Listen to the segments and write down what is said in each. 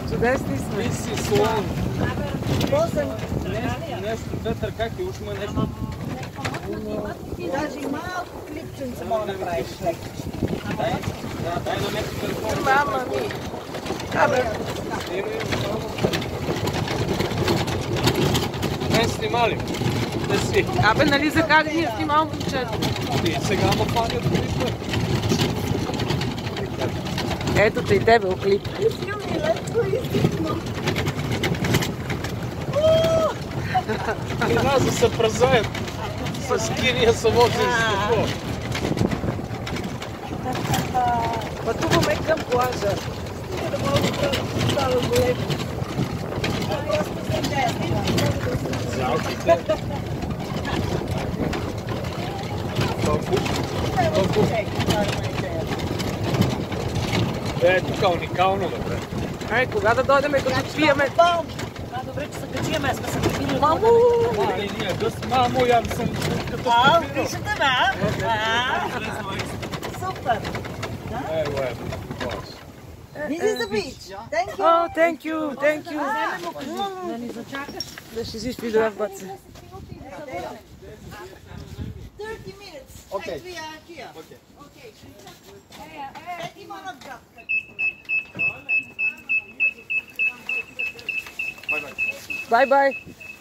Чудесни сме. Ти си слон. Нещо, Петър, как ти ушма нещо? Даже и малко клипченце мога да направиш лекичко. Дай на мен телефон. Мама ми. Абе, Мен снимали. Не си. абе, нали за как ни е снимал момчето? Ти сега ма фанят клипа. Ето те и тебе оклип. И нас да се празаят. С Кирия са возили с какво. Пътуваме към плажа. Да мога да става големи. Просто се честно. Залките. Тук уникално, добре. Ай, кога да дойдем като пиеме? Добре, че се качиме, сме се качили. Мамо! Мали, ние гъс, мамо, я съм като Виждате ме, Супер! This is the beach. Thank you. О, thank you, thank you. Да ни зачакаш. Да ще си видео в баце. 30 minutes. Okay. And we are here. Okay. Всеки има на град. Бай-бай.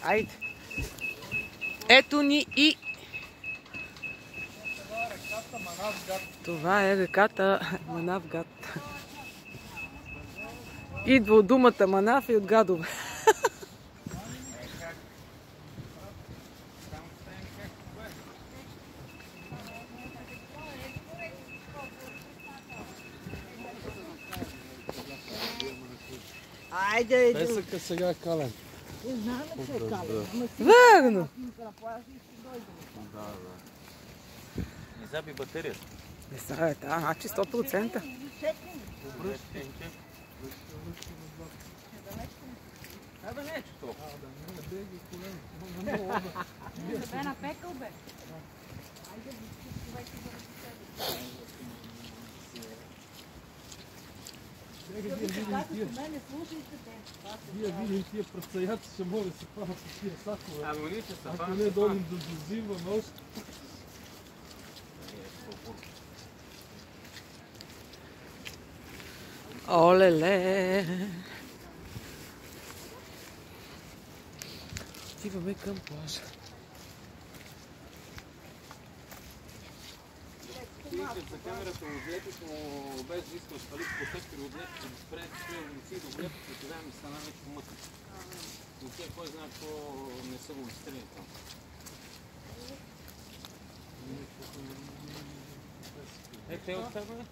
Айде. Ето ни и... Това е реката Манавгат. Идва от думата Манав и от гадове. Айде, Песъка сега е кален. знаме, че е кален. Верно. Не заби батерията. Не са, значи 100%. Добре, Абе не е толкова. Бе напекал, бе. Вие видим тия предстояци, ще може да се хванат с тия сакове. Ами ние ще са Ако не дойдем да дозиваме още. Олеле! Отиваме към плажа. За камерата отлепи, но без да искаш пари по сектори отлепи, да спре си до глед, и тогава ми стана нещо мътно. Но тия кой знае какво не са го изстрели там. Те от тебе?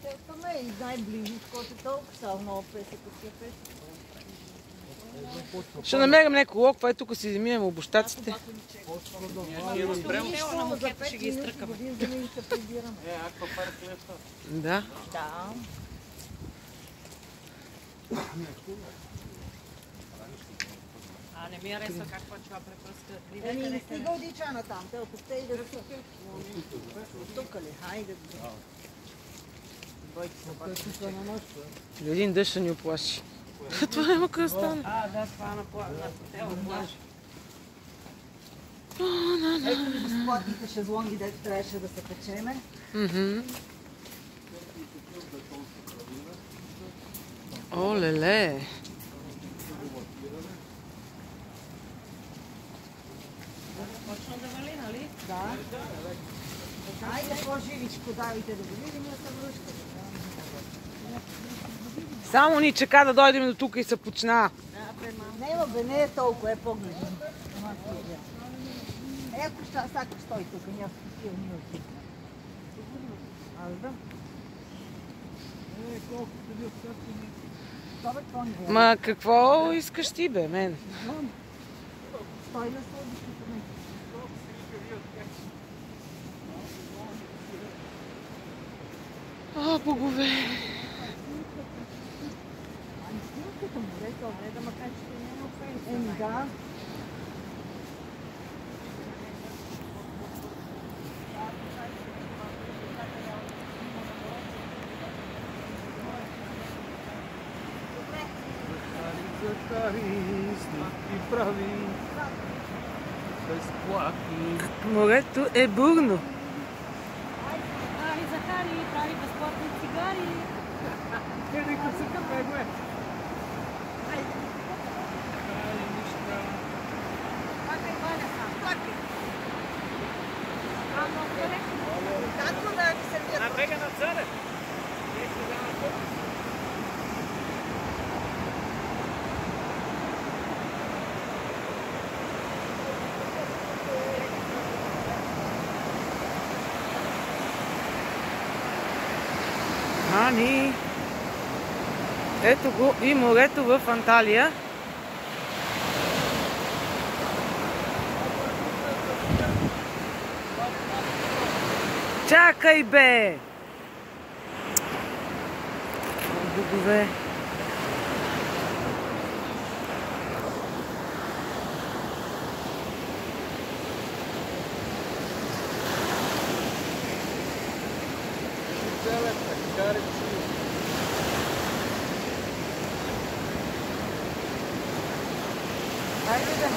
Телкаме и най-близо, който толкова са много песъка си песъка. Ще намерим някой лок, това е тук си вземем обощаците. Ние разберем. Ще ги изтръкаме. Аква парк е това. Да. Да. Не ми харесва каква чува препръска. Еми, не стига одичана там, те опусте и да са. Тук ли? Хайде. Един дъжд ще ни оплаши. Това няма къде стане. Да, това на плаж. Ето ми безплатните шезлонги, дето трябваше да се печеме. Олеле! Почна да вали, нали? Да. Айде по-живичко, давайте да го видим, да се връща. Само ни чека да дойдем до тук и се почна. Нема бе, не е толкова, е по-близо. Ако ще сака стои тук, няма такива минути. Аз да. Колко седи отскачани. Това бе, какво ни е? Ма какво искаш ти, бе, мен? Стой да се обичате ме. О, богове! Като море, то не да макар, че не е офенса. Еми да. Захари, снимки прави. Безплатни. Морето е бурно. Али Захари прави безплатни цигари. Нека се капе, бе. Плакай, Валя, сам. Плакай. Ама, коректно. Kako da mi se nije... Бега на царе! Ани. Ето го и морето в Анталия. Чакай, бе! О, богове! Хайде да.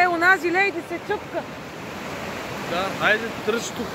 Унази лейди се чупка. Да, айде тръж тук.